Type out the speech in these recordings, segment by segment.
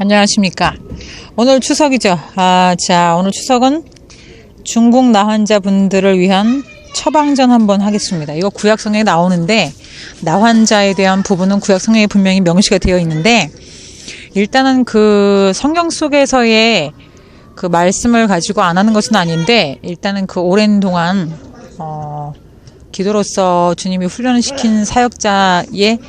안녕하십니까. 오늘 추석이죠. 자, 오늘 추석은 중국 나환자분들을 위한 처방전 한번 하겠습니다. 이거 구약성경에 나오는데 나환자에 대한 부분은 구약성경에 분명히 명시가 되어 있는데, 일단은 그 성경 속에서의 그 말씀을 가지고 안 하는 것은 아닌데, 일단은 그 오랜 동안 기도로서 주님이 훈련을 시킨 사역자의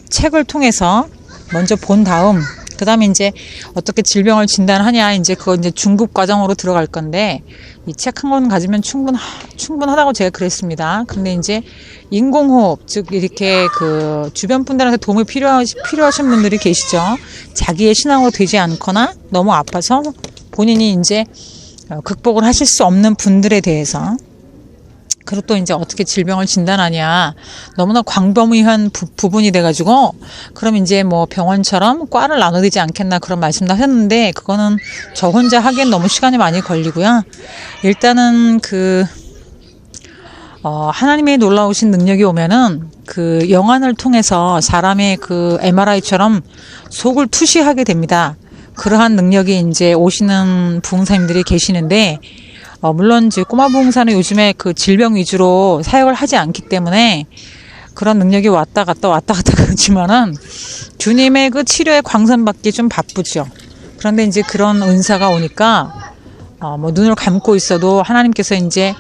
책을 통해서 먼저 본 다음, 그 다음에 이제 어떻게 질병을 진단하냐, 이제 그거 이제 중급 과정으로 들어갈 건데, 이 책 한 권 가지면 충분하다고 제가 그랬습니다. 근데 이제 인공호흡, 즉 이렇게 그 주변 분들한테 도움이 필요하신 분들이 계시죠. 자기의 신앙으로 되지 않거나 너무 아파서 본인이 이제 극복을 하실 수 없는 분들에 대해서, 그리고 또 이제 어떻게 질병을 진단하냐, 너무나 광범위한 부분이 돼가지고, 그럼 이제 뭐 병원처럼 과를 나눠야 되지 않겠나, 그런 말씀도 하셨는데, 그거는 저 혼자 하기엔 너무 시간이 많이 걸리고요. 일단은 하나님의 놀라우신 능력이 오면은 그 영안을 통해서 사람의 그 MRI처럼 속을 투시하게 됩니다. 그러한 능력이 이제 오시는 부흥사님들이 계시는데, 물론 이제 꼬마 부흥사는 요즘에 그 질병 위주로 사역을 하지 않기 때문에 그런 능력이 왔다 갔다 그렇지만은 주님의 그 치료에 광선받기 좀 바쁘죠. 그런데 이제 그런 은사가 오니까 뭐 눈을 감고 있어도 하나님께서 이제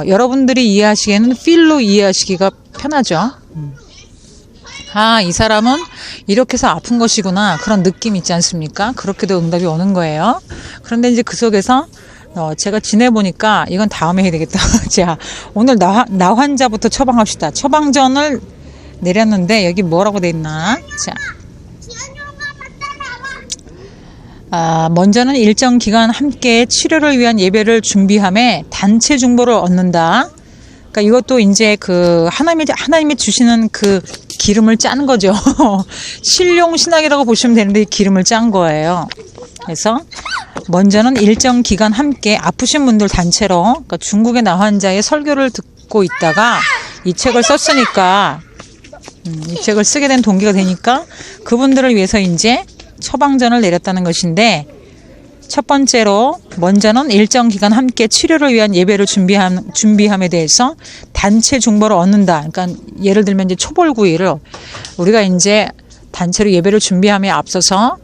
여러분들이 이해하시기에는 필로 이해하시기가 편하죠. 이 사람은 이렇게 해서 아픈 것이구나, 그런 느낌 있지 않습니까? 그렇게도 응답이 오는 거예요. 그런데 이제 그 속에서 제가 지내보니까 이건 다음에 해야 되겠다. 자, 오늘 나환자부터 처방합시다. 처방전을 내렸는데 여기 뭐라고 돼 있나? 자, 먼저는 일정 기간 함께 치료를 위한 예배를 준비함에 단체 중보를 얻는다. 그러니까 이것도 이제 그 하나님이 주시는 그 기름을 짠 거죠. 신령 신학이라고 보시면 되는데 기름을 짠 거예요. 그래서 먼저는 일정 기간 함께 아프신 분들 단체로, 그러니까 중국의 나환자의 설교를 듣고 있다가 이 책을 썼으니까, 이 책을 쓰게 된 동기가 되니까 그분들을 위해서 이제 처방전을 내렸다는 것인데, 첫 번째로 먼저는 일정 기간 함께 치료를 위한 예배를 준비함에 대해서 단체 중보를 얻는다. 그러니까 예를 들면 이제 초벌구이를 우리가 이제 단체로 예배를 준비함에 앞서서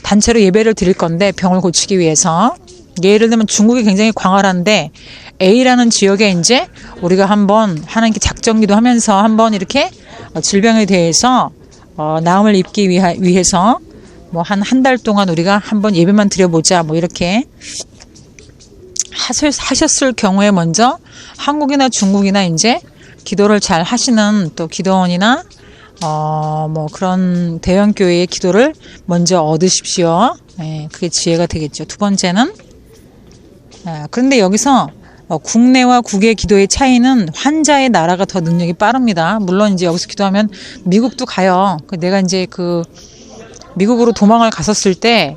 단체로 예배를 드릴 건데, 병을 고치기 위해서, 예를 들면 중국이 굉장히 광활한데 A라는 지역에 이제 우리가 한번 하나님께 작정기도 하면서 한번 이렇게 질병에 대해서 나음을 입기 위해서 뭐 한 달 동안 우리가 한번 예배만 드려보자, 뭐 이렇게 하셨을 경우에 먼저 한국이나 중국이나 이제 기도를 잘 하시는 또 기도원이나 뭐 그런 대형교회의 기도를 먼저 얻으십시오. 네, 그게 지혜가 되겠죠. 두 번째는, 그런데 여기서 국내와 국외 기도의 차이는 환자의 나라가 더 능력이 빠릅니다. 물론 이제 여기서 기도하면 미국도 가요. 내가 이제 그 미국으로 도망을 갔었을 때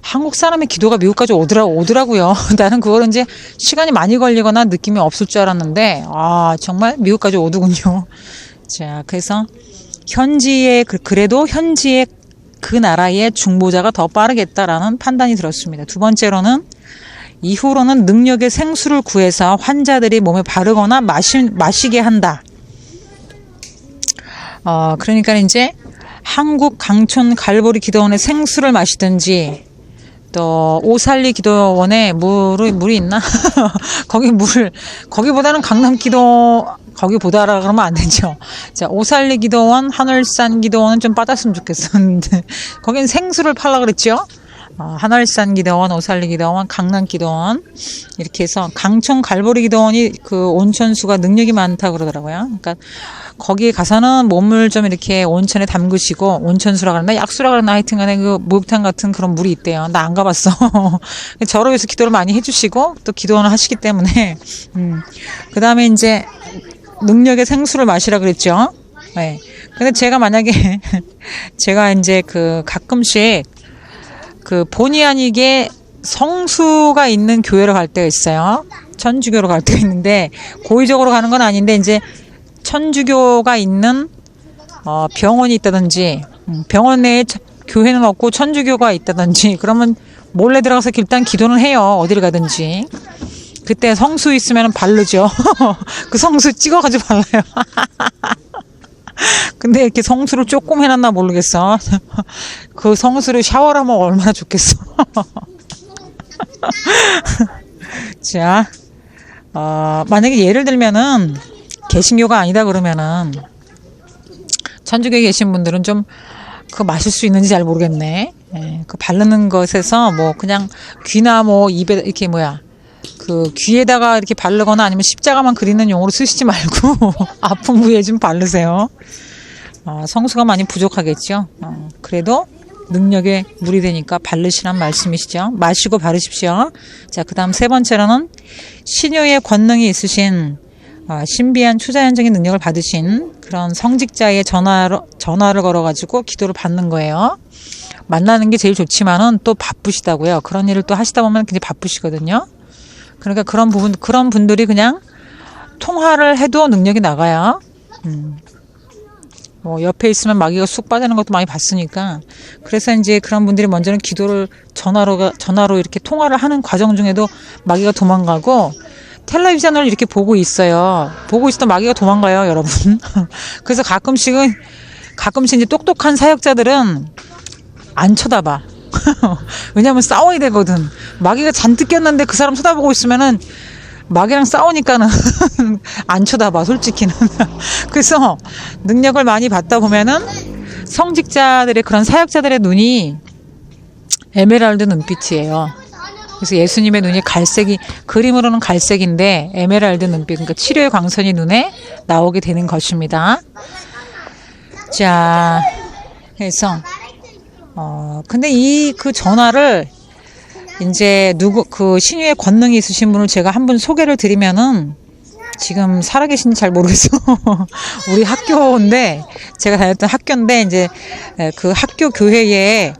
한국 사람의 기도가 미국까지 오더라고요. 나는 그걸 이제 시간이 많이 걸리거나 느낌이 없을 줄 알았는데, 정말 미국까지 오더군요. 자, 그래서 그래도 현지의 그 나라의 중보자가 더 빠르겠다라는 판단이 들었습니다. 두 번째로는, 이후로는 능력의 생수를 구해서 환자들이 몸에 바르거나 마시게 한다. 그러니까 이제 한국 강촌 갈보리 기도원의 생수를 마시든지, 또 오살리 기도원에 물이 있나? 거기보다는 강남 기도, 거기보다라 그러면 안 되죠. 자, 오살리 기도원, 하늘산 기도원은 좀 빠졌으면 좋겠었는데 거긴 생수를 팔라 그랬죠. 하늘산 기도원, 오살리 기도원, 강남 기도원, 이렇게 해서 강촌 갈보리 기도원이 그 온천수가 능력이 많다 그러더라고요. 그러니까 거기에 가서는 몸을 좀 이렇게 온천에 담그시고, 온천수라 그러나 약수라 그러나 하여튼 간에 그 목욕탕 같은 그런 물이 있대요. 나 안 가봤어. 저를 위해서 기도를 많이 해주시고 또 기도원을 하시기 때문에, 그 다음에 이제 능력의 생수를 마시라 그랬죠. 네. 근데 제가 만약에 제가 이제 그 가끔씩 그 본의 아니게 성수가 있는 교회로 갈 때가 있어요. 천주교로 갈 때가 있는데, 고의적으로 가는 건 아닌데 이제 천주교가 있는 병원이 있다든지 병원 내에 교회는 없고 천주교가 있다든지 그러면 몰래 들어가서 일단 기도는 해요. 어디를 가든지. 그때 성수 있으면 바르죠. 그 성수 찍어가지고 발라요. 근데 이렇게 성수를 조금 해놨나 모르겠어. 그 성수를 샤워를 하면 얼마나 좋겠어. 자, 만약에 예를 들면은 개신교가 아니다 그러면은 천주교에 계신 분들은 좀 그 마실 수 있는지 잘 모르겠네. 예, 그 바르는 것에서 뭐 그냥 귀나 뭐 입에 이렇게 그 귀에다가 이렇게 바르거나 아니면 십자가만 그리는 용으로 쓰시지 말고 아픈 부위에 좀 바르세요. 성수가 많이 부족하겠죠. 그래도 능력에 물이 되니까 바르시란 말씀이시죠. 마시고 바르십시오. 자, 그 다음 세 번째로는 신유의 권능이 있으신 신비한 추자현적인 능력을 받으신 그런 성직자의 전화를 걸어가지고 기도를 받는 거예요. 만나는 게 제일 좋지만은 또 바쁘시다고요. 그런 일을 또 하시다 보면 굉장히 바쁘시거든요. 그러니까 그런 분들이 그냥 통화를 해도 능력이 나가요. 뭐 옆에 있으면 마귀가 쑥 빠지는 것도 많이 봤으니까. 그래서 이제 그런 분들이 먼저는 기도를 전화로 이렇게 통화를 하는 과정 중에도 마귀가 도망가고, 텔레비전을 이렇게 보고 있어요. 보고 있어도 마귀가 도망가요, 여러분. 그래서 가끔씩 이제 똑똑한 사역자들은 안 쳐다봐. 왜냐면 싸워야 되거든. 마귀가 잔뜩 꼈는데 그 사람 쳐다보고 있으면은 마귀랑 싸우니까는 안 쳐다봐, 솔직히는. 그래서 능력을 많이 받다 보면은 성직자들의 그런 사역자들의 눈이 에메랄드 눈빛이에요. 그래서 예수님의 눈이 그림으로는 갈색인데 에메랄드 눈빛, 그러니까 치료의 광선이 눈에 나오게 되는 것입니다. 자, 그래서 근데 그 전화를 이제 그 신유의 권능이 있으신 분을 제가 한 분 소개를 드리면은, 지금 살아계신지 잘 모르겠어. 우리 학교인데, 제가 다녔던 학교인데, 이제 그 학교 교회에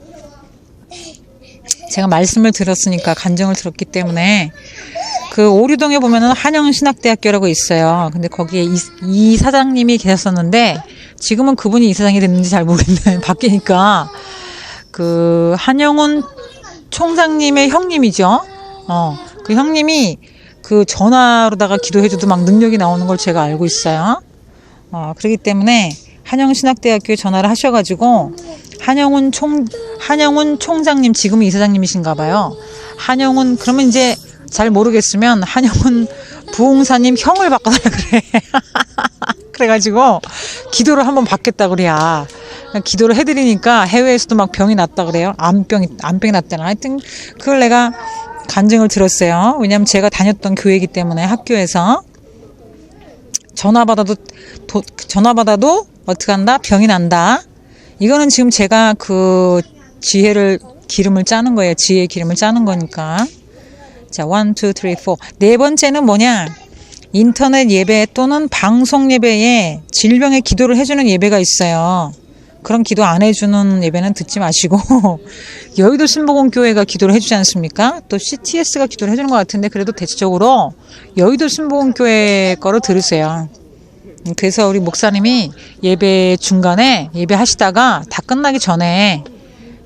제가 말씀을 들었으니까 간증을 들었기 때문에, 그 오류동에 보면은 한영신학대학교라고 있어요. 근데 거기에 이 사장님이 계셨었는데, 지금은 그분이 이사장이 됐는지 잘 모르겠네. 바뀌니까. 그 한영훈 총장님의 형님이죠. 그 형님이 그 전화로다가 기도해줘도 막 능력이 나오는 걸 제가 알고 있어요. 그렇기 때문에 한영신학대학교에 전화를 하셔가지고 한영훈 총장님, 지금은 이사장님이신가 봐요. 그러면 이제 잘 모르겠으면 한영훈 부흥사님 형을 바꿔달라 그래. 그래가지고 기도를 한번 받겠다 그래야. 기도를 해드리니까 해외에서도 막 병이 났다 그래요. 암병이 났대나. 하여튼 그걸 내가 간증을 들었어요. 왜냐면 제가 다녔던 교회이기 때문에 학교에서 전화 받아도 어떻게 한다? 병이 난다. 이거는 지금 제가 그 기름을 짜는 거예요. 지혜의 기름을 짜는 거니까. 자, 1, 2, 3, 4. 네 번째는 뭐냐? 인터넷 예배 또는 방송 예배에 질병의 기도를 해주는 예배가 있어요. 그런 기도 안 해주는 예배는 듣지 마시고, 여의도 신보공교회가 기도를 해주지 않습니까? 또 CTS가 기도를 해주는 것 같은데, 그래도 대체적으로 여의도 신보공교회 거를 들으세요. 그래서 우리 목사님이 예배 중간에 예배하시다가 다 끝나기 전에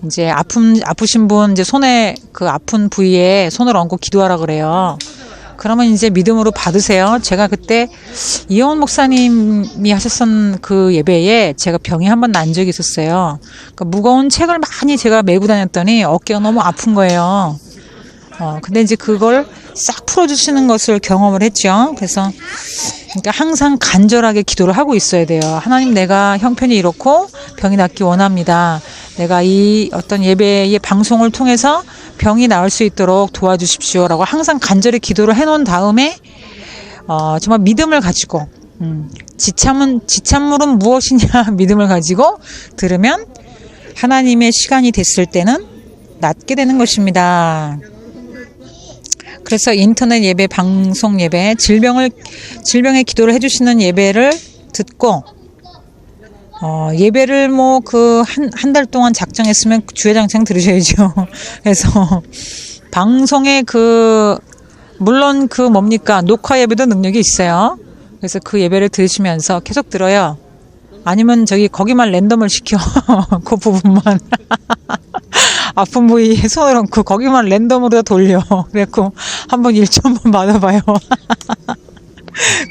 이제 아프신 분 이제 손에 그 아픈 부위에 손을 얹고 기도하라 그래요. 그러면 이제 믿음으로 받으세요. 제가 그때 이영훈 목사님이 하셨던 그 예배에 제가 병이 한번 난 적이 있었어요. 그러니까 무거운 책을 많이 제가 메고 다녔더니 어깨가 너무 아픈 거예요. 근데 이제 그걸 싹 풀어주시는 것을 경험을 했죠. 그래서 그러니까 항상 간절하게 기도를 하고 있어야 돼요. 하나님, 내가 형편이 이렇고 병이 낫기 원합니다. 내가 이 어떤 예배의 방송을 통해서 병이 나을 수 있도록 도와주십시오라고 항상 간절히 기도를 해놓은 다음에 정말 믿음을 가지고 지참물은 무엇이냐 믿음을 가지고 들으면 하나님의 시간이 됐을 때는 낫게 되는 것입니다. 그래서 인터넷 예배, 방송 예배, 질병의 기도를 해주시는 예배를 듣고 예배를 뭐 한 달 동안 작정했으면 주야장창 들으셔야죠. 그래서 방송에 물론 뭡니까? 녹화 예배도 능력이 있어요. 그래서 그 예배를 들으시면서 계속 들어요. 아니면 거기만 랜덤을 시켜. 그 부분만. 아픈 부위에 손을 얹고 거기만 랜덤으로 다 돌려. 그래갖고 한번 1초 한번 받아봐요.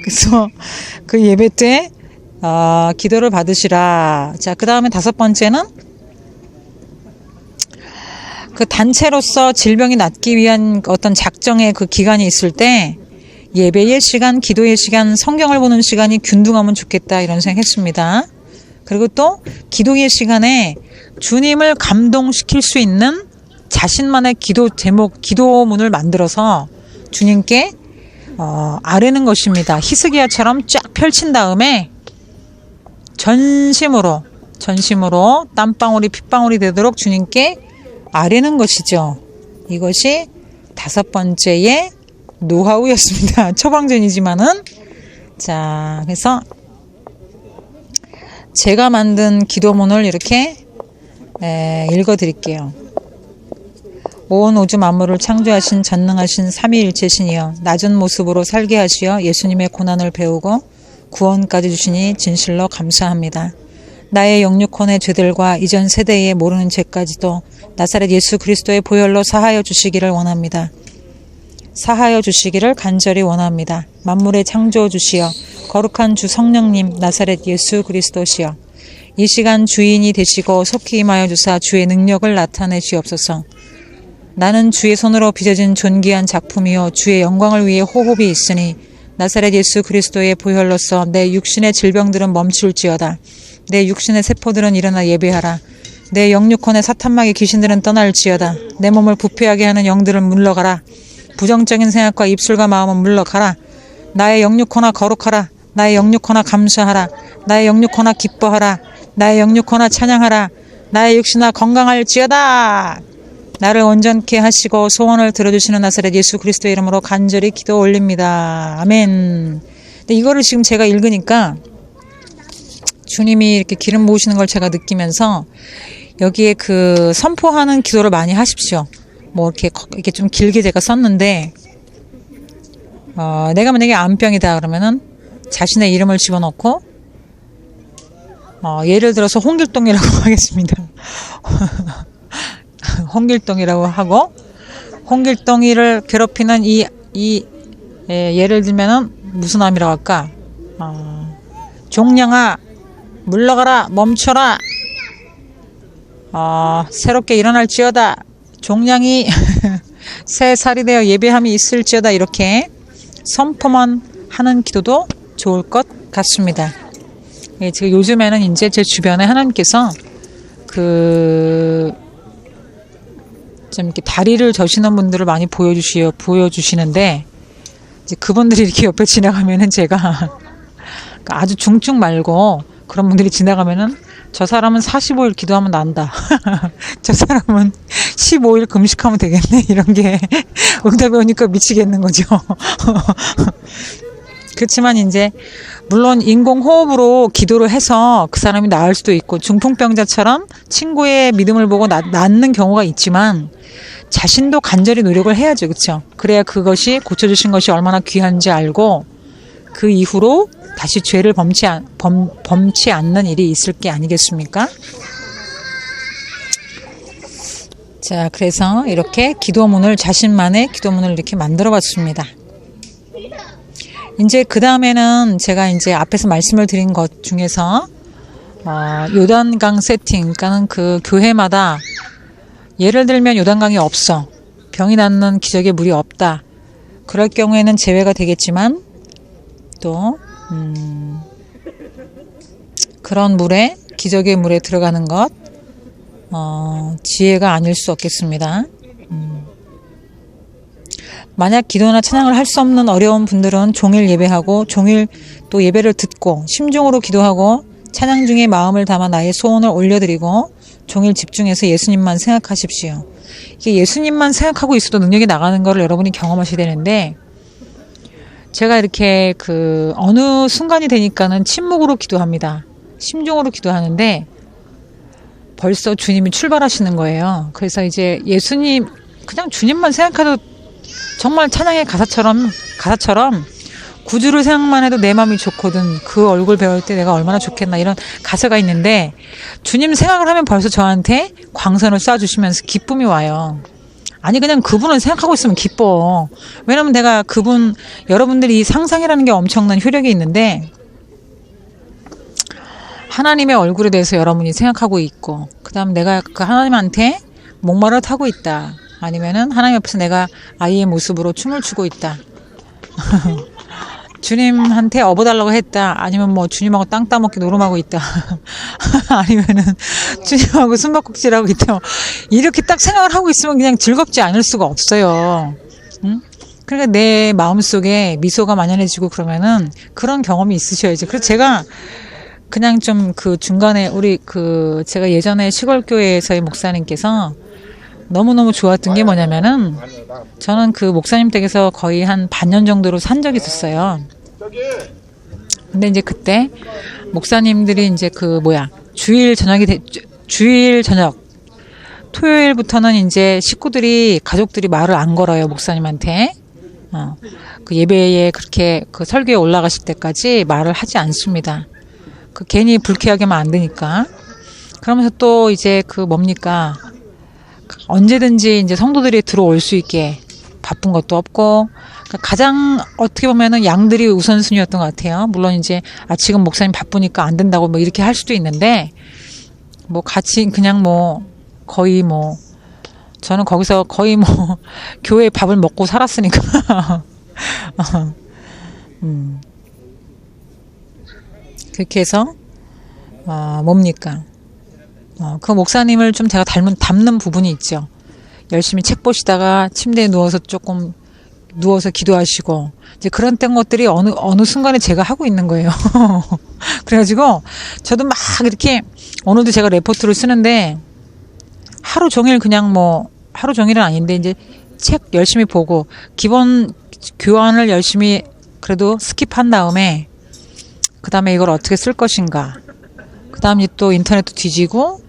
그래서 그 예배 때 기도를 받으시라. 자, 그 다음에 5번째는 그 단체로서 질병이 낫기 위한 어떤 작정의 그 기간이 있을 때 예배의 시간, 기도의 시간, 성경을 보는 시간이 균등하면 좋겠다 이런 생각했습니다. 그리고 또 기도의 시간에 주님을 감동시킬 수 있는 자신만의 기도 제목, 기도문을 만들어서 주님께 아뢰는 것입니다. 히스기야처럼 쫙 펼친 다음에 전심으로 땀방울이 핏방울이 되도록 주님께 아뢰는 것이죠. 이것이 5번째의 노하우였습니다. 처방전이지만은. 자, 그래서 제가 만든 기도문을 이렇게 읽어드릴게요. 온 우주 만물을 창조하신 전능하신 삼위일체신이여, 낮은 모습으로 살게 하시어 예수님의 고난을 배우고 구원까지 주시니 진실로 감사합니다. 나의 영육혼의 죄들과 이전 세대에 모르는 죄까지도 나사렛 예수 그리스도의 보혈로 사하여 주시기를 원합니다. 사하여 주시기를 간절히 원합니다. 만물의 창조 주시어 거룩한 주 성령님 나사렛 예수 그리스도시여, 이 시간 주인이 되시고 속히 임하여 주사 주의 능력을 나타내시옵소서. 나는 주의 손으로 빚어진 존귀한 작품이요 주의 영광을 위해 호흡이 있으니 나사렛 예수 그리스도의 보혈로서 내 육신의 질병들은 멈출지어다. 내 육신의 세포들은 일어나 예배하라. 내 영육혼의 사탄마귀 귀신들은 떠날지어다. 내 몸을 부패하게 하는 영들은 물러가라. 부정적인 생각과 입술과 마음은 물러가라. 나의 영육혼아 거룩하라. 나의 영육혼아 감사하라. 나의 영육혼아 기뻐하라. 나의 영육혼아 찬양하라. 나의 육신아 건강할지어다. 나를 온전케 하시고 소원을 들어주시는 나사렛 예수 그리스도의 이름으로 간절히 기도 올립니다. 아멘. 근데 이거를 지금 제가 읽으니까 주님이 이렇게 기름 부으시는 걸 제가 느끼면서 여기에 그 선포하는 기도를 많이 하십시오. 뭐 이렇게 좀 길게 제가 썼는데 내가 만약에 암병이다 그러면은 자신의 이름을 집어넣고 예를 들어서 홍길동이라고 하겠습니다. 홍길동이라고 하고 홍길동이를 괴롭히는 예를 들면은 무슨 암이라고 할까? 종량아 물러가라 멈춰라. 새롭게 일어날지어다. 종량이 새 살이 되어 예배함이 있을지어다. 이렇게 선포만 하는 기도도 좋을 것 같습니다. 예, 지금 요즘에는 이제 제 주변에 하나님께서 좀 이렇게 다리를 저시는 분들을 많이 보여주시는데 이제 그분들이 이렇게 옆에 지나가면은 제가 아주 중증 말고 그런 분들이 지나가면은 저 사람은 45일 기도하면 난다. 저 사람은 15일 금식하면 되겠네. 이런 게 응답이 오니까 미치겠는 거죠. 그렇지만 이제 물론 인공호흡으로 기도를 해서 그 사람이 나을 수도 있고 중풍병자처럼 친구의 믿음을 보고 낫는 경우가 있지만 자신도 간절히 노력을 해야죠. 그렇죠? 그래야 그것이 고쳐주신 것이 얼마나 귀한지 알고 그 이후로 다시 죄를 범치 않는 일이 있을 게 아니겠습니까? 자, 그래서 이렇게 기도문을 자신만의 기도문을 이렇게 만들어 봤습니다. 이제 그 다음에는 제가 이제 앞에서 말씀을 드린 것 중에서 요단강 세팅, 그러니까는 그 교회마다 예를 들면 요단강이 없어, 병이 낫는 기적의 물이 없다. 그럴 경우에는 제외가 되겠지만 또 그런 물에 기적의 물에 들어가는 것 지혜가 아닐 수 없겠습니다. 만약 기도나 찬양을 할 수 없는 어려운 분들은 종일 예배하고 종일 또 예배를 듣고 심중으로 기도하고 찬양 중에 마음을 담아 나의 소원을 올려드리고 종일 집중해서 예수님만 생각하십시오. 이게 예수님만 생각하고 있어도 능력이 나가는 거를 여러분이 경험하셔야 되는데 제가 이렇게 어느 순간이 되니까는 침묵으로 기도합니다. 심중으로 기도하는데 벌써 주님이 출발하시는 거예요. 그래서 이제 그냥 주님만 생각해도 정말 찬양의 가사처럼 구주를 생각만 해도 내 마음이 좋거든. 그 얼굴 배울 때 내가 얼마나 좋겠나 이런 가사가 있는데 주님 생각을 하면 벌써 저한테 광선을 쏴주시면서 기쁨이 와요. 아니 그냥 그분을 생각하고 있으면 기뻐. 왜냐면 내가 그분 여러분들이 상상이라는 게 엄청난 효력이 있는데 하나님의 얼굴에 대해서 여러분이 생각하고 있고 그 다음 내가 그 하나님한테 목마를 타고 있다. 아니면은 하나님 앞에서 내가 아이의 모습으로 춤을 추고 있다. 주님한테 업어달라고 했다. 아니면 뭐 주님하고 땅 따먹기 노름하고 있다. 아니면은 주님하고 숨바꼭질하고 있다. 이렇게 딱 생각을 하고 있으면 그냥 즐겁지 않을 수가 없어요. 응? 그러니까 내 마음속에 미소가 만연해지고 그러면은 그런 경험이 있으셔야지. 그래서 제가 그냥 좀 그 중간에 제가 예전에 시골교회에서의 목사님께서 너무너무 좋았던 게 뭐냐면은 저는 그 목사님 댁에서 거의 한 반년 정도로 산 적이 있었어요. 근데 이제 그때 목사님들이 이제 주일 저녁 토요일부터는 이제 식구들이 가족들이 말을 안 걸어요. 목사님한테. 그 예배에 그렇게 그 설교에 올라가실 때까지 말을 하지 않습니다. 그 괜히 불쾌하게 하면 안 되니까. 그러면서 또 이제 언제든지 이제 성도들이 들어올 수 있게 바쁜 것도 없고, 그러니까 가장 어떻게 보면은 양들이 우선순위였던 것 같아요. 물론 이제 지금 목사님 바쁘니까 안 된다고 뭐 이렇게 할 수도 있는데, 뭐 같이 그냥 거의 저는 거기서 거의 교회 밥을 먹고 살았으니까. 그렇게 해서 그 목사님을 좀 제가 닮는 부분이 있죠. 열심히 책 보시다가 침대에 누워서 기도하시고 이제 그런 것들이 어느 순간에 제가 하고 있는 거예요. 그래가지고 저도 막 이렇게 오늘도 제가 레포트를 쓰는데 하루 종일 하루 종일은 아닌데 이제 책 열심히 보고 기본 교환을 열심히 그래도 스킵한 다음에 그 다음에 이걸 어떻게 쓸 것인가. 그 다음에 또 인터넷도 뒤지고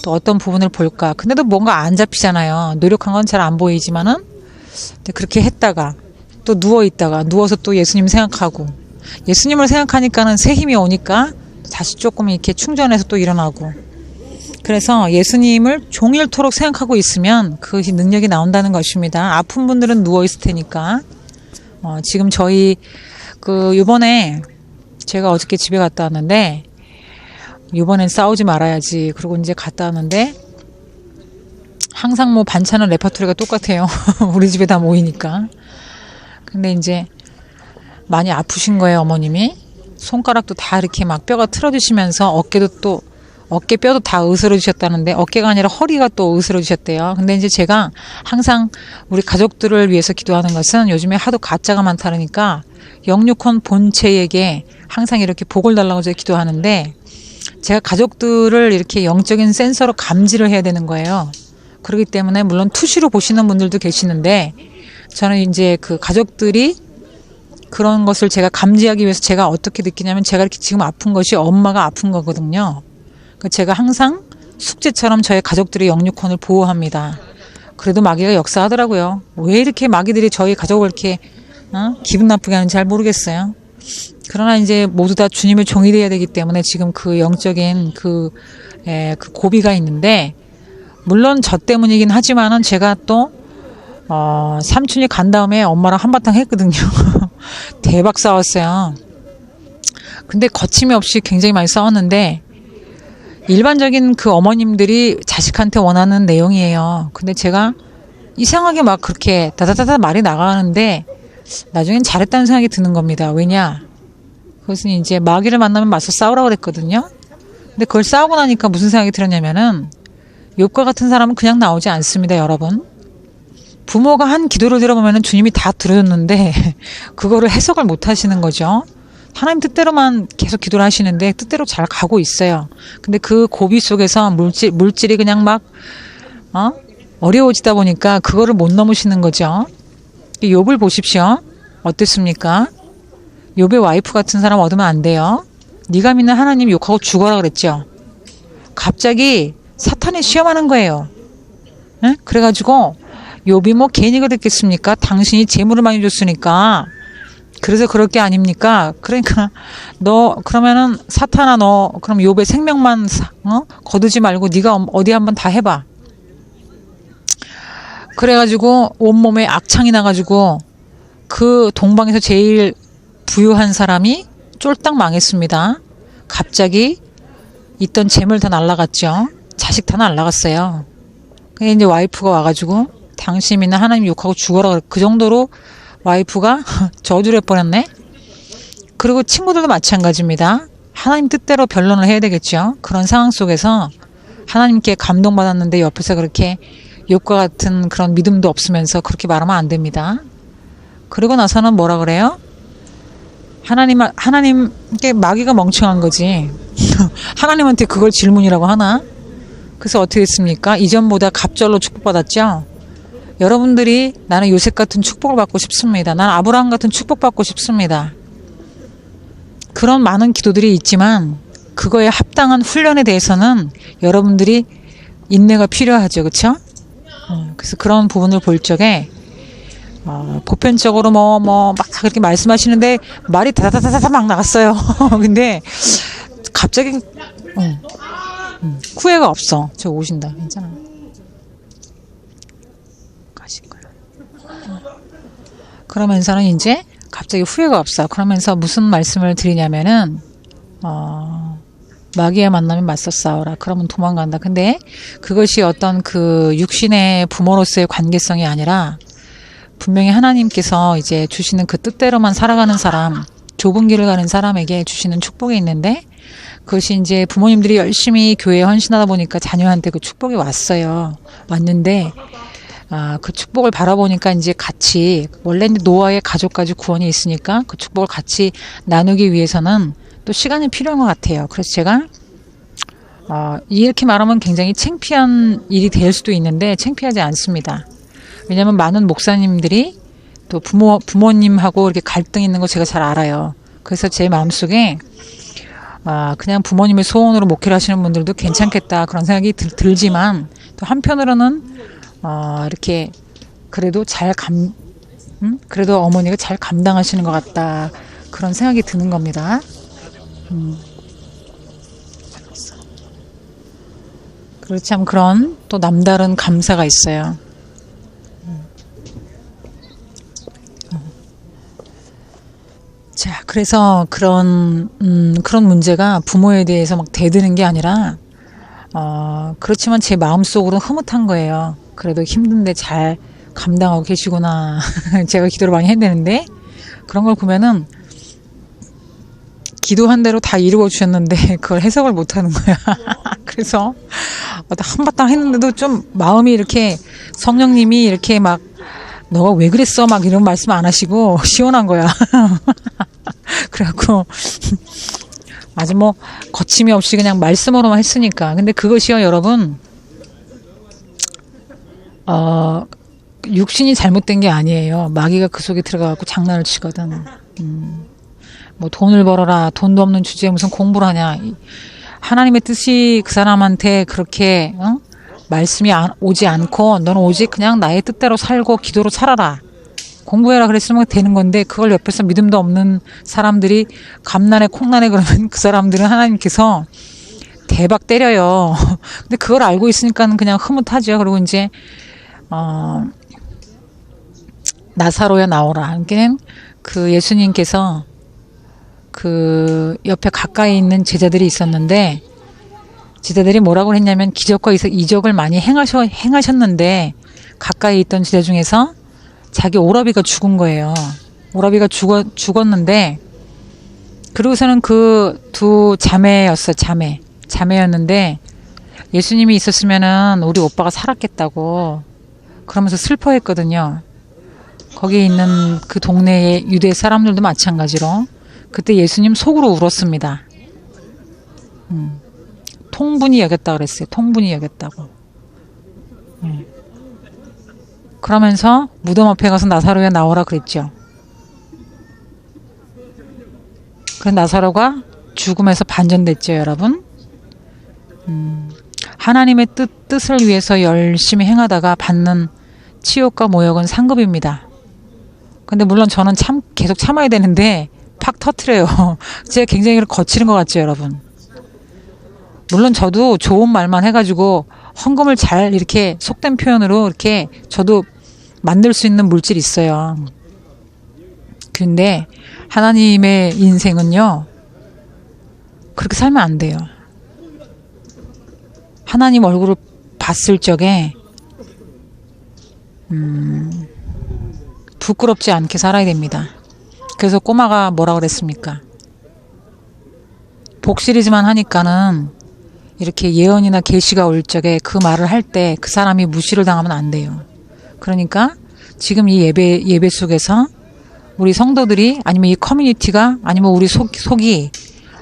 또 어떤 부분을 볼까. 근데도 뭔가 안 잡히잖아요. 노력한 건 잘 안 보이지만은 그렇게 했다가 또 누워서 또 예수님 생각하고 예수님을 생각하니까는 새 힘이 오니까 다시 조금 이렇게 충전해서 또 일어나고 그래서 예수님을 종일토록 생각하고 있으면 그것이 능력이 나온다는 것입니다. 아픈 분들은 누워 있을 테니까 지금 저희 요번에 제가 어저께 집에 갔다 왔는데 이번엔 싸우지 말아야지. 그리고 이제 갔다 왔는데 항상 반찬은 레퍼토리가 똑같아요. 우리 집에 다 모이니까. 근데 이제 많이 아프신 거예요, 어머님이. 손가락도 다 이렇게 막 뼈가 틀어지시면서 어깨뼈도 다 으스러지셨다는데 어깨가 아니라 허리가 또 으스러지셨대요. 근데 이제 제가 항상 우리 가족들을 위해서 기도하는 것은 요즘에 하도 가짜가 많다니까 영육혼 본체에게 항상 이렇게 복을 달라고 제가 기도하는데 제가 가족들을 이렇게 영적인 센서로 감지를 해야 되는 거예요. 그렇기 때문에 물론 투시로 보시는 분들도 계시는데 저는 이제 그 가족들이 그런 것을 제가 감지하기 위해서 제가 어떻게 느끼냐면 제가 이렇게 지금 아픈 것이 엄마가 아픈 거거든요. 그러니까 제가 항상 숙제처럼 저의 가족들의 영육혼을 보호합니다. 그래도 마귀가 역사하더라고요. 왜 이렇게 마귀들이 저희 가족을 이렇게 기분 나쁘게 하는지 잘 모르겠어요. 그러나 이제 모두 다 주님의 종이 되어야 되기 때문에 지금 그 영적인 그 고비가 있는데 물론 저 때문이긴 하지만은 제가 또 삼촌이 간 다음에 엄마랑 한바탕 했거든요. 대박 싸웠어요. 근데 거침이 없이 굉장히 많이 싸웠는데 일반적인 그 어머님들이 자식한테 원하는 내용이에요. 근데 제가 이상하게 막 그렇게 다다다다 말이 나가는데 나중엔 잘했다는 생각이 드는 겁니다. 왜냐? 그것은 이제 마귀를 만나면 맞서 싸우라고 그랬거든요. 근데 그걸 싸우고 나니까 무슨 생각이 들었냐면은 욥과 같은 사람은 그냥 나오지 않습니다, 여러분. 부모가 한 기도를 들어보면은 주님이 다 들어줬는데 그거를 해석을 못 하시는 거죠. 하나님 뜻대로만 계속 기도를 하시는데 뜻대로 잘 가고 있어요. 근데 그 고비 속에서 물질이 그냥 막 어려워지다 보니까 그거를 못 넘으시는 거죠. 욥을 보십시오. 어땠습니까? 욥의 와이프 같은 사람 얻으면 안 돼요. 네가 믿는 하나님 욕하고 죽어라 그랬죠. 갑자기 사탄이 시험하는 거예요. 네? 그래가지고 욥이 뭐 괜히 그랬겠습니까? 당신이 재물을 많이 줬으니까 그래서 그럴 게 아닙니까? 그러니까 너 그러면은 사탄아 너 그럼 욥의 생명만 거두지 말고 네가 어디 한번 다 해봐. 그래가지고 온몸에 악창이 나가지고 그 동방에서 제일 부유한 사람이 쫄딱 망했습니다. 갑자기 있던 재물 다 날라갔죠. 자식 다 날라갔어요. 그게 이제 와이프가 와가지고 당신이나 하나님 욕하고 죽어라. 그 정도로 와이프가 저주를 해버렸네. 그리고 친구들도 마찬가지입니다. 하나님 뜻대로 변론을 해야 되겠죠. 그런 상황 속에서 하나님께 감동받았는데 옆에서 그렇게 욥과 같은 그런 믿음도 없으면서 그렇게 말하면 안 됩니다. 그리고 나서는 뭐라 그래요? 하나님께 마귀가 멍청한 거지. 하나님한테 그걸 질문이라고 하나? 그래서 어떻게 됐습니까? 이전보다 갑절로 축복받았죠. 여러분들이 나는 요셉 같은 축복을 받고 싶습니다. 나는 아브라함 같은 축복 받고 싶습니다. 그런 많은 기도들이 있지만 그거에 합당한 훈련에 대해서는 여러분들이 인내가 필요하죠. 그렇죠? 그래서 그런 부분을 볼 적에 보편적으로 막 그렇게 말씀하시는데 말이 다다다다다 막 나갔어요. 근데 갑자기 후회가 없어. 저 오신다. 괜찮아. 가실 거야. 그러면서는 이제 갑자기 후회가 없어. 그러면서 무슨 말씀을 드리냐면은 마귀의 만나면 맞서 싸워라. 그러면 도망간다. 근데 그것이 어떤 그 육신의 부모로서의 관계성이 아니라 분명히 하나님께서 이제 주시는 그 뜻대로만 살아가는 사람, 좁은 길을 가는 사람에게 주시는 축복이 있는데 그것이 이제 부모님들이 열심히 교회에 헌신하다 보니까 자녀한테 그 축복이 왔는데 그 축복을 바라보니까 이제 같이 원래 노아의 가족까지 구원이 있으니까 그 축복을 같이 나누기 위해서는 또 시간이 필요한 것 같아요. 그래서 제가 이렇게 말하면 굉장히 창피한 일이 될 수도 있는데 창피하지 않습니다. 왜냐하면 많은 목사님들이 또 부모님하고 이렇게 갈등 있는 거 제가 잘 알아요. 그래서 제 마음속에 그냥 부모님의 소원으로 목회를 하시는 분들도 괜찮겠다 그런 생각이 들지만 또 한편으로는 이렇게 그래도 그래도 어머니가 잘 감당하시는 것 같다 그런 생각이 드는 겁니다. 그리고 참 그런 또 남다른 감사가 있어요. 자, 그래서 그런 문제가 부모에 대해서 막 대드는 게 아니라, 그렇지만 제 마음속으로는 흐뭇한 거예요. 그래도 힘든데 잘 감당하고 계시구나. 제가 기도를 많이 해야 되는데, 그런 걸 보면은, 기도한 대로 다 이루어 주셨는데, 그걸 해석을 못 하는 거야. 그래서, 한바탕 했는데도 좀 마음이 이렇게, 성령님이 이렇게 막, 너가 왜 그랬어? 막 이런 말씀 안 하시고 시원한 거야. 그래갖고 아주 거침이 없이 그냥 말씀으로만 했으니까. 근데 그것이요 여러분 육신이 잘못된 게 아니에요. 마귀가 그 속에 들어가갖고 장난을 치거든. 돈을 벌어라. 돈도 없는 주제에 무슨 공부를 하냐. 하나님의 뜻이 그 사람한테 그렇게 말씀이 오지 않고 너는 오직 그냥 나의 뜻대로 살고 기도로 살아라. 공부해라 그랬으면 되는 건데 그걸 옆에서 믿음도 없는 사람들이 감난에 콩난에 그러면 그 사람들은 하나님께서 대박 때려요. 근데 그걸 알고 있으니까 그냥 흐뭇하죠. 그리고 이제 나사로야 나오라. 그러니까 그 예수님께서 그 옆에 가까이 있는 제자들이 있었는데 제자들이 뭐라고 했냐면 기적과 이적을 많이 행하셨는데 가까이 있던 제자 중에서 자기 오라비가 죽은 거예요. 오라비가 죽었는데 그러고서는 그 두 자매였는데 예수님이 있었으면은 우리 오빠가 살았겠다고 그러면서 슬퍼했거든요. 거기 있는 그 동네의 유대 사람들도 마찬가지로 그때 예수님 속으로 울었습니다. 통분이 여겼다 그랬어요. 통분이 여겼다고. 그러면서 무덤 앞에 가서 나사로야 나오라 그랬죠. 그 나사로가 죽음에서 반전됐죠, 여러분. 하나님의 뜻을 위해서 열심히 행하다가 받는 치욕과 모욕은 상급입니다. 근데 물론 저는 계속 참아야 되는데 팍 터트려요. 제가 굉장히 거칠은 것 같죠, 여러분? 물론 저도 좋은 말만 해가지고 헌금을 잘 이렇게 속된 표현으로 이렇게 저도 만들 수 있는 물질이 있어요. 근데 하나님의 인생은요, 그렇게 살면 안 돼요. 하나님 얼굴을 봤을 적에 부끄럽지 않게 살아야 됩니다. 그래서 꼬마가 뭐라 그랬습니까? 복실이지만 하니까는 이렇게 예언이나 계시가 올 적에 그 말을 할 때 그 사람이 무시를 당하면 안 돼요. 그러니까 지금 이 예배 속에서 우리 성도들이 아니면 이 커뮤니티가 아니면 우리 속이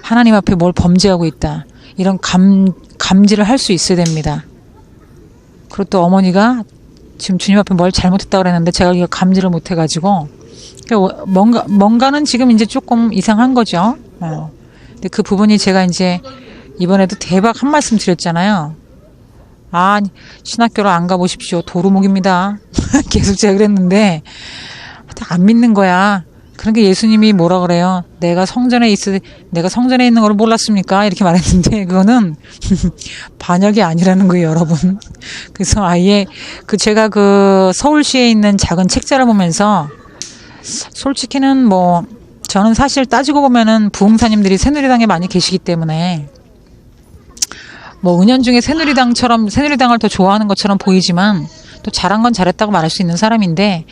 하나님 앞에 뭘 범죄하고 있다. 이런 감지를 할 수 있어야 됩니다. 그리고 또 어머니가 지금 주님 앞에 뭘 잘못했다고 그랬는데 제가 이거 감지를 못 해가지고 뭔가는 지금 이제 조금 이상한 거죠. 근데 그 부분이 제가 이제 이번에도 대박 한 말씀 드렸잖아요. 아, 신학교를 안 가보십시오. 도루묵입니다. 계속 제가 그랬는데 안 믿는 거야. 그러니까 예수님이 뭐라 그래요? 내가 성전에 있는 걸 몰랐습니까? 이렇게 말했는데 그거는 반역이 아니라는 거예요, 여러분. 그래서 아예 제가 서울시에 있는 작은 책자를 보면서 솔직히는 저는 사실 따지고 보면은 부흥사님들이 새누리당에 많이 계시기 때문에 은연중에 새누리당을 더 좋아하는 것처럼 보이지만 또 잘한 건 잘했다고 말할 수 있는 사람인데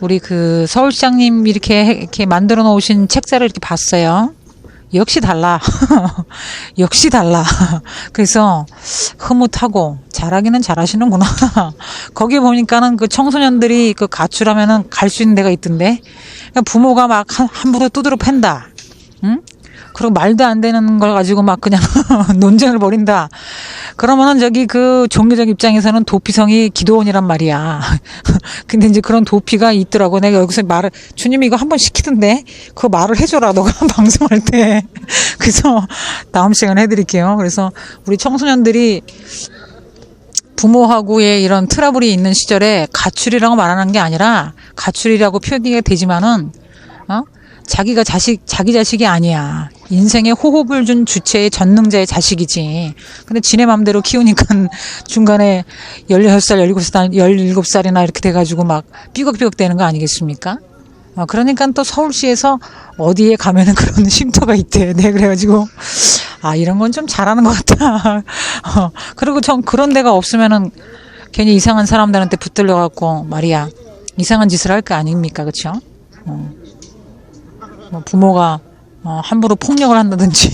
우리 서울시장님 이렇게 만들어 놓으신 책자를 이렇게 봤어요. 역시 달라. 역시 달라. 그래서 흐뭇하고 잘하기는 잘하시는구나. 거기 보니까는 청소년들이 가출하면은 갈 수 있는 데가 있던데 부모가 막 함부로 두드러 팬다. 응? 그리고 말도 안 되는 걸 가지고 막 그냥 논쟁을 벌인다. 그러면은 종교적 입장에서는 도피성이 기도원이란 말이야. 근데 이제 그런 도피가 있더라고. 내가 여기서 주님이 이거 한번 시키던데, 그거 말을 해줘라, 너가 방송할 때. 그래서 다음 시간에 해드릴게요. 그래서 우리 청소년들이 부모하고의 이런 트러블이 있는 시절에 가출이라고 말하는 게 아니라, 가출이라고 표기가 되지만은, 자기 자식이 아니야. 인생에 호흡을 준 주체의 전능자의 자식이지. 근데 지네 맘대로 키우니까 중간에 16살, 17살이나 이렇게 돼가지고 막 삐걱삐걱 되는 거 아니겠습니까? 그러니까 또 서울시에서 어디에 가면은 그런 쉼터가 있대. 네, 그래가지고, 이런 건 좀 잘하는 것 같다. 그리고 전 그런 데가 없으면은 괜히 이상한 사람들한테 붙들려갖고 말이야. 이상한 짓을 할 거 아닙니까? 그쵸? 부모가 함부로 폭력을 한다든지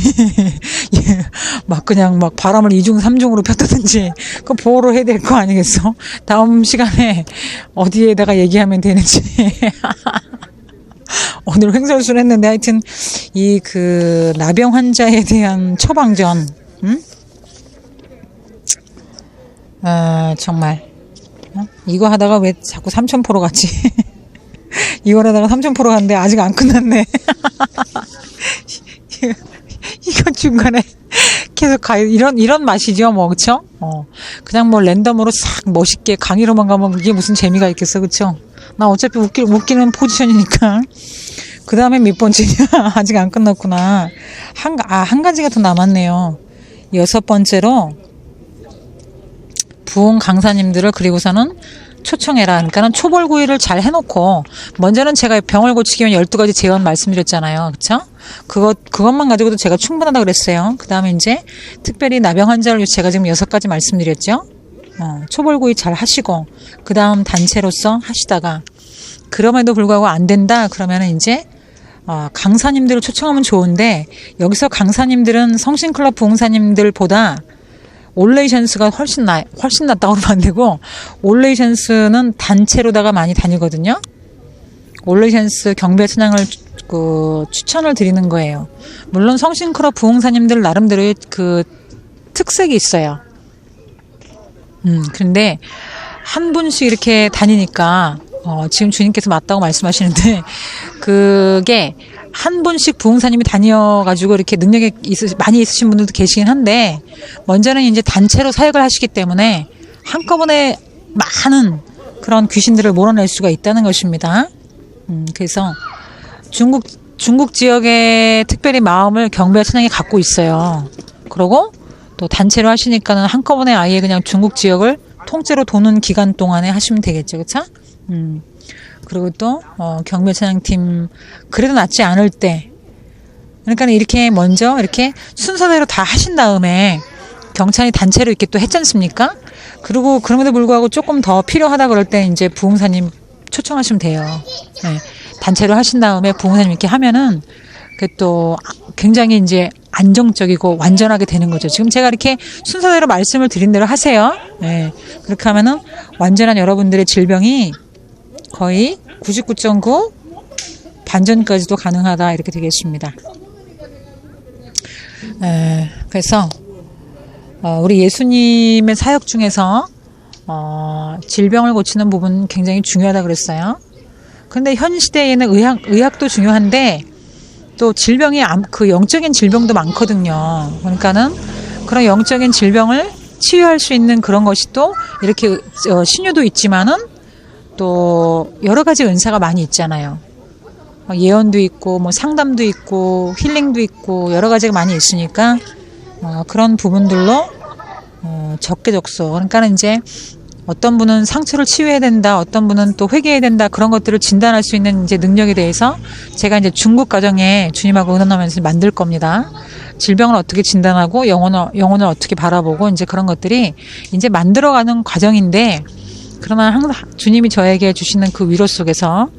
막 그냥 막 바람을 2중 3중으로 폈다든지 그 보호를 해야 될 거 아니겠어? 다음 시간에 어디에다가 얘기하면 되는지 오늘 횡설수설했는데 하여튼 나병 환자에 대한 처방전 정말 이거 하다가 왜 자꾸 삼천포로 갔지? 이걸 하다가 3,000% 갔는데 아직 안 끝났네. 이거 중간에 계속 이런 맛이죠, 그쵸? 그냥 랜덤으로 싹 멋있게 강의로만 가면 그게 무슨 재미가 있겠어, 그쵸? 나 어차피 웃기는 포지션이니까. 그 다음에 몇 번째냐? 아직 안 끝났구나. 한 가지가 더 남았네요. 6번째로, 부흥 강사님들을 그리고서는 초청해라. 그러니까는 초벌구의를 잘 해놓고, 먼저는 제가 병을 고치기 위한 12가지 재원 말씀드렸잖아요. 그쵸? 그것만 가지고도 제가 충분하다고 그랬어요. 그 다음에 이제, 특별히 나병 환자를 위해서 제가 지금 6가지 말씀드렸죠? 초벌구의 잘 하시고, 그 다음 단체로서 하시다가, 그럼에도 불구하고 안 된다. 그러면은 이제, 강사님들을 초청하면 좋은데, 여기서 강사님들은 성신클럽 부흥사님들보다 올레이션스가 훨씬 낫다고 그러면 안 되고, 올레이션스는 단체로다가 많이 다니거든요. 올레이션스 경배 찬양을 추천을 드리는 거예요. 물론 성신클럽 부흥사님들 나름대로의 특색이 있어요. 그런데 한 분씩 이렇게 다니니까 지금 주님께서 맞다고 말씀하시는데 그게 한 분씩 부흥사님이 다녀가지고 이렇게 능력이 많이 있으신 분들도 계시긴 한데 먼저는 이제 단체로 사역을 하시기 때문에 한꺼번에 많은 그런 귀신들을 몰아낼 수가 있다는 것입니다. 그래서 중국 지역의 특별히 마음을 경배와 찬양이 갖고 있어요. 그리고 또 단체로 하시니까는 한꺼번에 아예 그냥 중국 지역을 통째로 도는 기간 동안에 하시면 되겠죠. 그쵸? 그리고 또, 경배 찬양팀, 그래도 낫지 않을 때. 그러니까 이렇게 먼저 이렇게 순서대로 다 하신 다음에 경찬이 단체로 이렇게 또 했지 않습니까? 그리고 그럼에도 불구하고 조금 더 필요하다 그럴 때 이제 부흥사님 초청하시면 돼요. 네. 단체로 하신 다음에 부흥사님 이렇게 하면은 그게 또 굉장히 이제 안정적이고 완전하게 되는 거죠. 지금 제가 이렇게 순서대로 말씀을 드린 대로 하세요. 네. 그렇게 하면은 완전한 여러분들의 질병이 거의 99.9 반전까지도 가능하다 이렇게 되겠습니다. 그래서 우리 예수님의 사역 중에서 질병을 고치는 부분 굉장히 중요하다 그랬어요. 그런데 현 시대에는 의학도 중요한데 또 질병이 그 영적인 질병도 많거든요. 그러니까는 그런 영적인 질병을 치유할 수 있는 그런 것이 또 이렇게 신유도 있지만은 또 여러 가지 은사가 많이 있잖아요. 예언도 있고 뭐 상담도 있고 힐링도 있고 여러 가지가 많이 있으니까 그런 부분들로 적게적소. 그러니까는 이제 어떤 분은 상처를 치유해야 된다, 어떤 분은 또 회개해야 된다, 그런 것들을 진단할 수 있는 이제 능력에 대해서 제가 이제 중국 과정에 주님하고 의논하면서 만들 겁니다. 질병을 어떻게 진단하고 영혼을 어떻게 바라보고 이제 그런 것들이 이제 만들어가는 과정인데, 그러나 항상 주님이 저에게 주시는 그 위로 속에서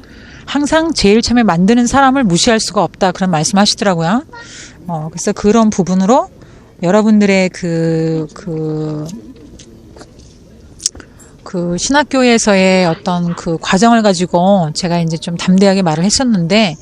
항상 제일 처음에 만드는 사람을 무시할 수가 없다, 그런 말씀하시더라고요. 그래서 그런 부분으로 여러분들의 그 신학교에서의 어떤 그 과정을 가지고 제가 이제 좀 담대하게 말을 했었는데,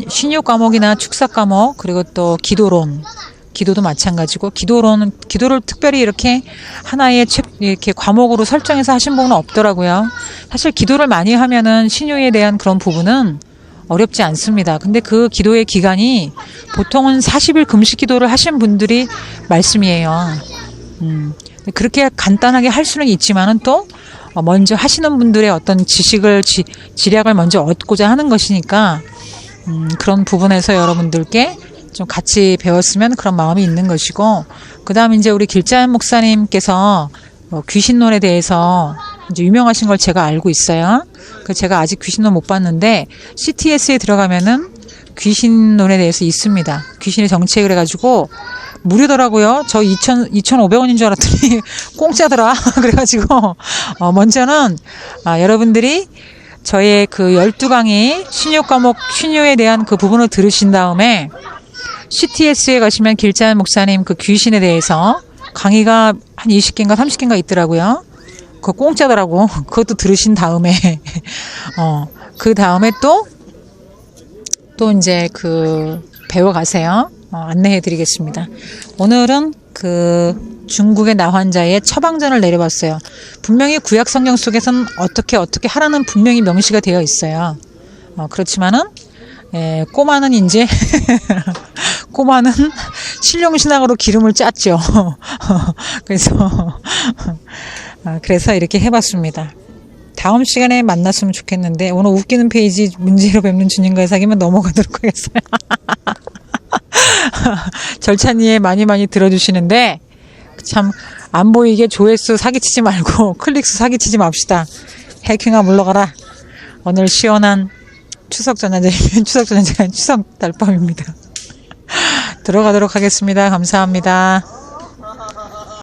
신유 과목이나 축사 과목, 그리고 또 기도도 마찬가지고, 기도를 특별히 이렇게 하나의 이렇게 과목으로 설정해서 하신 분은 없더라고요. 사실 기도를 많이 하면은 신유에 대한 그런 부분은 어렵지 않습니다. 근데 그 기도의 기간이 보통은 40일 금식 기도를 하신 분들이 말씀이에요. 그렇게 간단하게 할 수는 있지만은 또 먼저 하시는 분들의 어떤 지략을 먼저 얻고자 하는 것이니까 그런 부분에서 여러분들께 좀 같이 배웠으면 그런 마음이 있는 것이고, 그 다음에 이제 우리 길자연 목사님께서 귀신론에 대해서 이제 유명하신 걸 제가 알고 있어요. 제가 아직 귀신론 못 봤는데 CTS에 들어가면은 귀신론에 대해서 있습니다. 귀신의 정책을 해가지고 무료더라고요. 저 2,500원인 줄 알았더니 공짜더라. 그래가지고 먼저는 여러분들이 저의 그 12강의 신유 과목 신유에 대한 그 부분을 들으신 다음에 CTS에 가시면 길자연 목사님 그 귀신에 대해서 강의가 한 20개인가 30개인가 있더라고요. 그거 공짜더라고. 그것도 들으신 다음에 그 다음에 또 이제 배워가세요. 안내해 드리겠습니다. 오늘은 그 중국의 나환자의 처방전을 내려봤어요. 분명히 구약 성경 속에서는 어떻게 하라는 분명히 명시가 되어 있어요. 그렇지만은 꼬마는 이제 꼬마는 신령신앙으로 기름을 짰죠. 그래서 이렇게 해봤습니다. 다음 시간에 만났으면 좋겠는데 오늘 웃기는 페이지 문제로 뵙는 주님과의 사귐은 넘어가도록 하겠어요. 절찬이에 많이 들어주시는데 참 안 보이게 조회수 사기치지 말고 클릭수 사기치지 맙시다. 해킹아 물러가라. 오늘 시원한 추석 달밤입니다. 들어가도록 하겠습니다. 감사합니다.